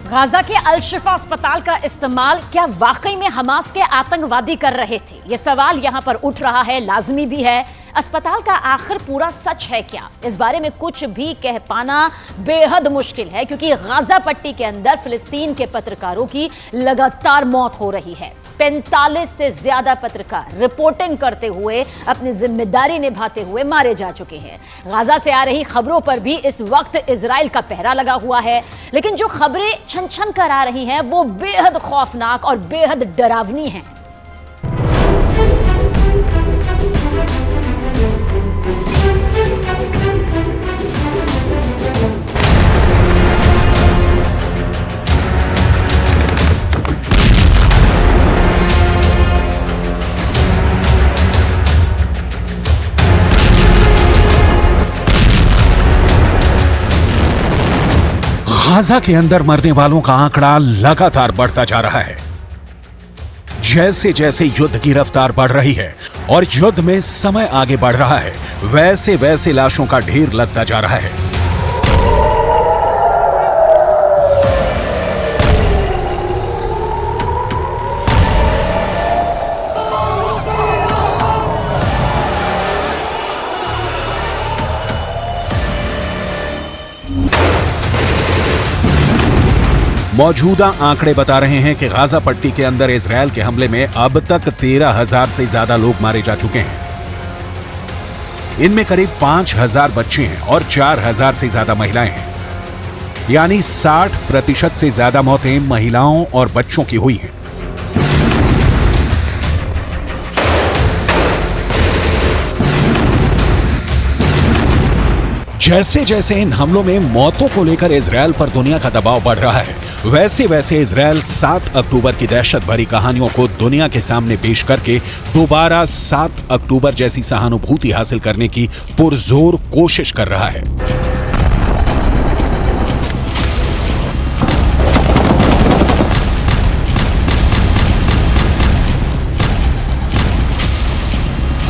Gaza के अल शिफा अस्पताल का इस्तेमाल क्या वाकई में हमास के आतंकवादी कर रहे थे? यह सवाल यहां पर उठ रहा है, लाजमी भी है। अस्पताल का आखिर पूरा सच है क्या? इस बारे में कुछ भी कह पाना बेहद मुश्किल है, क्योंकि गाजा पट्टी के अंदर फिलिस्तीन के पत्रकारों की लगातार मौत हो रही है। 45 से ज्यादा पत्रकार रिपोर्टिंग करते हुए अपनी जिम्मेदारी निभाते हुए मारे जा चुके हैं। गाजा से आ रही खबरों पर भी इस वक्त इजराइल का पहरा लगा हुआ है, लेकिन जो खबरें छन छन कर आ रही हैं वो बेहद खौफनाक और बेहद डरावनी हैं। गाजा के अंदर मरने वालों का आंकड़ा लगातार बढ़ता जा रहा है। जैसे जैसे युद्ध की रफ्तार बढ़ रही है और युद्ध में समय आगे बढ़ रहा है, वैसे वैसे लाशों का ढेर लगता जा रहा है। मौजूदा आंकड़े बता रहे हैं कि गाजा पट्टी के अंदर इजरायल के हमले में अब तक 13,000 से ज्यादा लोग मारे जा चुके हैं। इनमें करीब 5,000 बच्चे हैं और 4,000 से ज्यादा महिलाएं हैं, यानी 60% से ज्यादा मौतें महिलाओं और बच्चों की हुई हैं। जैसे जैसे इन हमलों में मौतों को लेकर इजरायल पर दुनिया का दबाव बढ़ रहा है, वैसे वैसे इजरायल 7 अक्टूबर की दहशत भरी कहानियों को दुनिया के सामने पेश करके दोबारा 7 अक्टूबर जैसी सहानुभूति हासिल करने की पुरजोर कोशिश कर रहा है।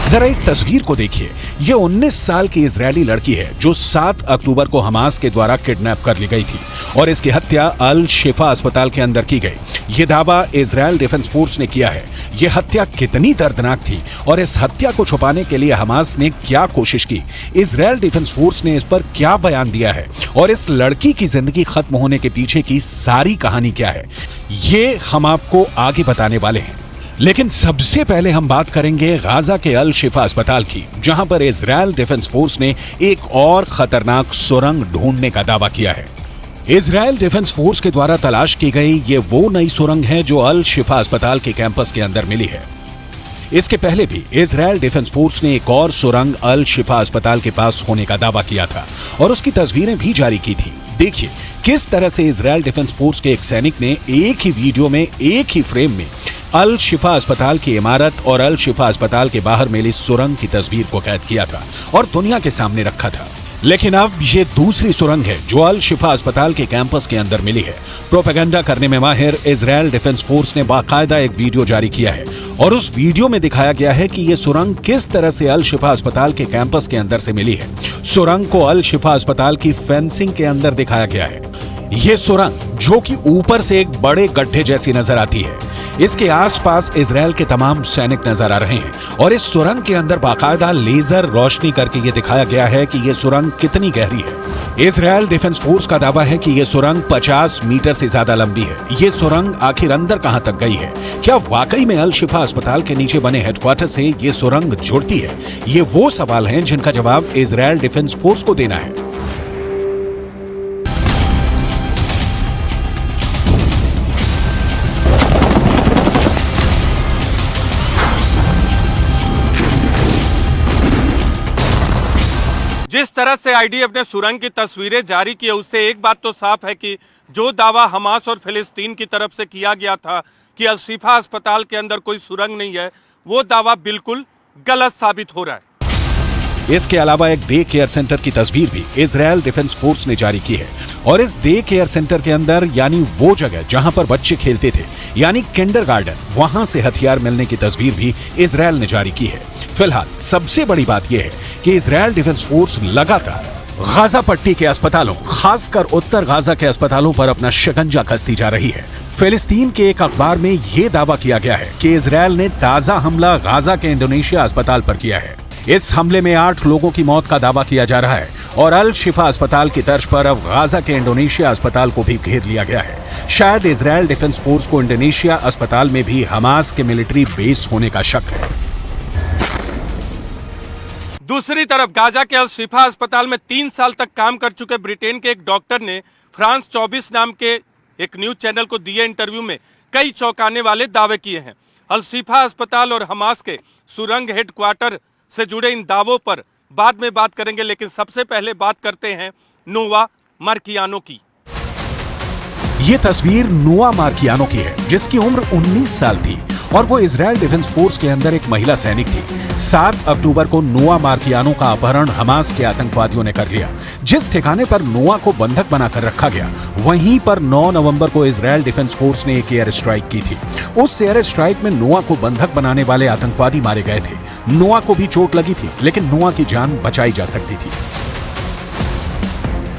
जरा इस तस्वीर को देखिए। यह 19 साल की इजरायली लड़की है जो 7 अक्टूबर को हमास के द्वारा किडनैप कर ली गई थी और इसकी हत्या अल शिफा अस्पताल के अंदर की गई। यह दावा इजरायल डिफेंस फोर्स ने किया है। यह हत्या कितनी दर्दनाक थी और इस हत्या को छुपाने के लिए हमास ने क्या कोशिश की, इजरायल डिफेंस फोर्स ने इस पर क्या बयान दिया है और इस लड़की की जिंदगी खत्म होने के पीछे की सारी कहानी क्या है, ये हम आपको आगे बताने वाले हैं। लेकिन सबसे पहले हम बात करेंगे गाजा के अल शिफा अस्पताल की, जहां पर इजरायल डिफेंस फोर्स ने एक और खतरनाक सुरंग ढूंढने का दावा किया है। इजरायल डिफेंस फोर्स के द्वारा तलाश की गई ये वो नई सुरंग है जो अल शिफा अस्पताल के कैंपस के अंदर मिली है। इसके पहले भी इजरायल डिफेंस फोर्स ने एक और सुरंग अल शिफा अस्पताल के पास होने का दावा किया था और उसकी तस्वीरें भी जारी की थी। देखिए किस तरह से इजरायल डिफेंस फोर्स के एक सैनिक ने एक ही वीडियो में, एक ही फ्रेम में अल शिफा अस्पताल की इमारत और अल शिफा अस्पताल के बाहर मिली सुरंग की तस्वीर को कैद किया था और दुनिया के सामने रखा था। लेकिन अब ये दूसरी सुरंग है जो अल शिफा अस्पताल के कैंपस के अंदर मिली है। प्रोपेगेंडा करने में माहिर इजरायल डिफेंस फोर्स ने बाकायदा एक वीडियो जारी किया है और उस वीडियो में दिखाया गया है कि ये सुरंग किस तरह से अल शिफा अस्पताल के कैंपस के अंदर से मिली है। सुरंग को अल शिफा अस्पताल की फेंसिंग के अंदर दिखाया गया है। ये सुरंग जो कि ऊपर से एक बड़े गड्ढे जैसी नजर आती है, इसके आसपास इजरायल के तमाम सैनिक नजर आ रहे हैं और इस सुरंग के अंदर बाकायदा लेजर रोशनी करके ये दिखाया गया है कि ये सुरंग कितनी गहरी है। इजरायल डिफेंस फोर्स का दावा है कि ये सुरंग 50 मीटर से ज्यादा लंबी है। ये सुरंग आखिर अंदर कहां तक गई है? क्या वाकई में अल शिफा अस्पताल के नीचे बने हेडक्वार्टर से ये सुरंग जुड़ती है? ये वो सवाल हैं जिनका जवाब इजरायल डिफेंस फोर्स को देना है। जिस तरह से आईडीएफ ने सुरंग की तस्वीरें जारी की है, उससे एक बात तो साफ है कि जो दावा हमास और फिलिस्तीन की तरफ से किया गया था कि अल शिफा अस्पताल के अंदर कोई सुरंग नहीं है, वो दावा बिल्कुल गलत साबित हो रहा है। इसके अलावा एक डे केयर सेंटर की तस्वीर भी इजरायल डिफेंस फोर्स ने जारी की है और इस डे केयर सेंटर के अंदर, यानी वो जगह जहां पर बच्चे खेलते थे, यानी किंडरगार्टन, वहां से हथियार मिलने की तस्वीर भी इजरायल ने जारी की है। फिलहाल सबसे बड़ी बात यह है कि इजरायल डिफेंस फोर्स लगातार गाजा पट्टी के अस्पतालों, खासकर उत्तर गाजा के अस्पतालों पर अपना शिकंजा कसती जा रही है। फिलिस्तीन के एक अखबार में यह दावा किया गया है कि इजरायल ने ताजा हमला गाजा के इंडोनेशिया अस्पताल पर किया है। इस हमले में 8 लोगों की मौत का दावा किया जा रहा है और अल शिफा अस्पताल की तर्ज पर अब गाजा के इंडोनेशिया अस्पताल को भी घेर लिया गया है। शायद इजरायल डिफेंस फोर्स को इंडोनेशिया अस्पताल में भी हमास के मिलिट्री बेस होने का शक है। दूसरी तरफ गाजा के अल शिफा अस्पताल में 3 साल तक काम कर चुके ब्रिटेन के एक डॉक्टर ने फ्रांस 24 नाम के एक न्यूज चैनल को दिए इंटरव्यू में कई चौंकाने वाले दावे किए हैं। अल शिफा अस्पताल और हमास के सुरंग हेडक्वार्टर से जुड़े इन दावों पर बाद में बात करेंगे, लेकिन सबसे पहले बात करते हैं नोवा मार्कियानो की। ये तस्वीर नोवा मार्कियानो की है, जिसकी उम्र 19 साल थी और वो इजरायल डिफेंस फोर्स के अंदर एक महिला सैनिक थी। 7 अक्टूबर को नोवा मार्कियानो का अपहरण हमास के आतंकवादियों ने कर लिया। जिस ठिकाने पर नोवा को बंधक बनाकर रखा गया, वहीं पर 9 नवंबर को इजरायल डिफेंस फोर्स ने एक एयर स्ट्राइक की थी। उस एयर स्ट्राइक में नोवा को बंधक बनाने वाले आतंकवादी मारे गए थे। नोवा को भी चोट लगी थी, लेकिन नोवा की जान बचाई जा सकती थी।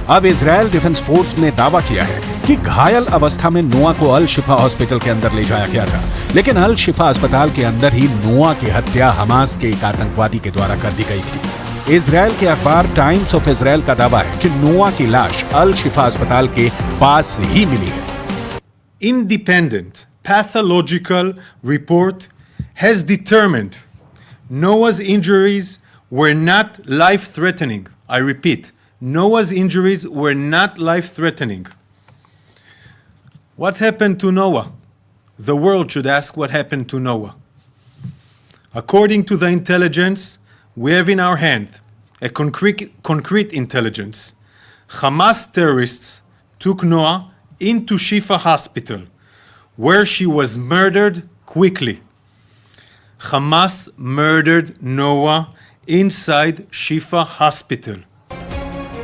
अब इजरायल डिफेंस फोर्स ने दावा किया है कि घायल अवस्था में नोआ को अल शिफा हॉस्पिटल के अंदर ले जाया गया था, लेकिन अल शिफा अस्पताल के अंदर ही नोआ की हत्या हमास के एक आतंकवादी के द्वारा कर दी गई थी। इजरायल के अखबार टाइम्स ऑफ इजरायल का दावा है कि नोआ की लाश अल शिफा अस्पताल के पास ही मिली है। Independent pathological report has determined Noah's injuries were not life-threatening. I repeat, Noah's injuries were not life-threatening. What happened to Noah? The world should ask what happened to Noah. According to the intelligence we have in our hand, a concrete intelligence, Hamas terrorists took Noah into Shifa Hospital, where she was murdered quickly. Hamas murdered Noah inside Shifa Hospital.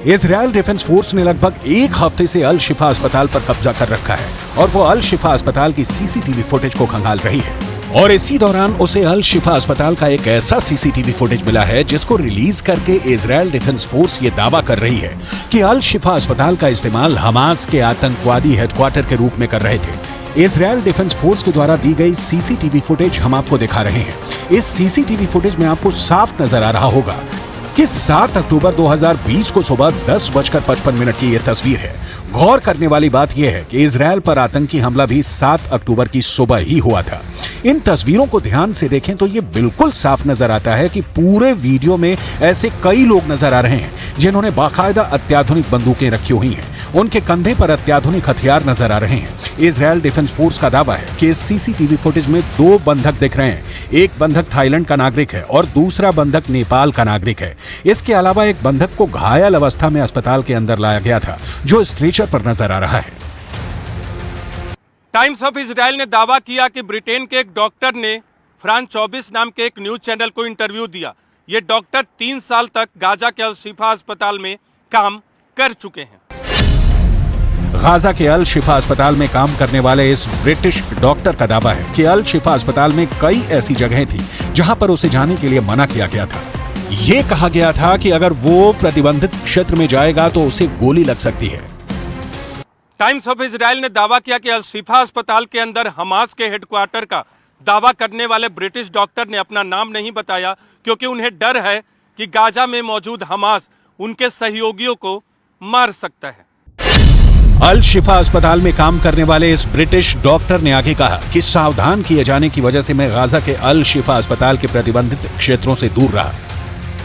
Israel defence force ने लगभग 1 हफ्ते से अल शिफा अस्पताल पर कब्जा कर रखा है और वो अल शिफा अस्पताल की सीसीटीवी फुटेज को खंगाल रही है। और इसी दौरान उसे अल शिफा अस्पताल का एक ऐसा सीसीटीवी फुटेज मिला है जिसको रिलीज करके इजरायल डिफेंस फोर्स ये दावा कर रही है कि अल शिफा अस्पताल का इस्तेमाल हमास के आतंकवादी हेडक्वार्टर के रूप में कर रहे थे। इजरायल डिफेंस फोर्स के द्वारा दी गई सीसीटीवी फुटेज हम आपको दिखा रहे हैं। इस सीसीटीवी फुटेज में आपको साफ नजर आ रहा होगा कि 7 अक्टूबर 2020 को सुबह 10:55 की यह तस्वीर है। गौर करने वाली बात यह है कि इजरायल पर आतंकी हमला भी 7 अक्टूबर की सुबह ही हुआ था। इन तस्वीरों को ध्यान से देखें तो ये बिल्कुल साफ नजर आता है कि पूरे वीडियो में ऐसे कई लोग नजर आ रहे हैं जिन्होंने बाकायदा अत्याधुनिक बंदूकें रखी हुई हैं। उनके कंधे पर अत्याधुनिक हथियार नजर आ रहे हैं। इजरायल डिफेंस फोर्स का दावा है कि इस सीसीटीवी फुटेज में 2 बंधक दिख रहे हैं। एक बंधक थाईलैंड का नागरिक है और दूसरा बंधक नेपाल का नागरिक है। इसके अलावा एक बंधक को घायल अवस्था में अस्पताल के अंदर लाया गया था, जो स्ट्रेचर पर नजर आ रहा है। टाइम्स ऑफ इजराइल ने दावा किया कि ब्रिटेन के एक डॉक्टर ने फ्रांस 24 नाम के एक न्यूज चैनल को इंटरव्यू दिया। ये डॉक्टर 3 साल तक गाजा के अल शिफा अस्पताल में काम कर चुके हैं। गाजा के अल शिफा अस्पताल में काम करने वाले इस ब्रिटिश डॉक्टर का दावा है कि अल शिफा अस्पताल में कई ऐसी जगहें थी जहां पर उसे जाने के लिए मना किया गया था। ये कहा गया था कि अगर वो प्रतिबंधित क्षेत्र में जाएगा तो उसे गोली लग सकती है। टाइम्स ऑफ इजराइल ने दावा किया कि अल शिफा अस्पताल के अंदर हमास के हेडक्वार्टर का दावा करने वाले ब्रिटिश डॉक्टर ने अपना नाम नहीं बताया, क्योंकि उन्हें डर है कि गाजा में मौजूद हमास उनके सहयोगियों को मार सकता है। अल शिफा अस्पताल में काम करने वाले इस ब्रिटिश डॉक्टर ने आगे कहा कि सावधान किए जाने की वजह से मैं गाजा के अल शिफा अस्पताल के प्रतिबंधित क्षेत्रों से दूर रहा,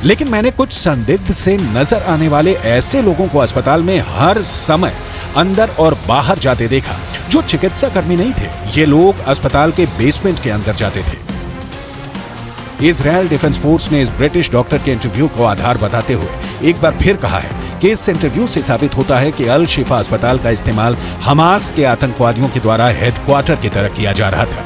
लेकिन मैंने कुछ संदिग्ध से नजर आने वाले ऐसे लोगों को अस्पताल में हर समय अंदर और बाहर जाते देखा जो चिकित्सा कर्मी नहीं थे। ये लोग अस्पताल के बेसमेंट के अंदर जाते थे। इजरायल डिफेंस फोर्स ने इस ब्रिटिश डॉक्टर के इंटरव्यू को आधार बताते हुए एक बार फिर कहा है कि इस इंटरव्यू से साबित होता है कि अल शिफा अस्पताल का इस्तेमाल हमास के आतंकवादियों के द्वारा हेडक्वार्टर की तरह किया जा रहा था।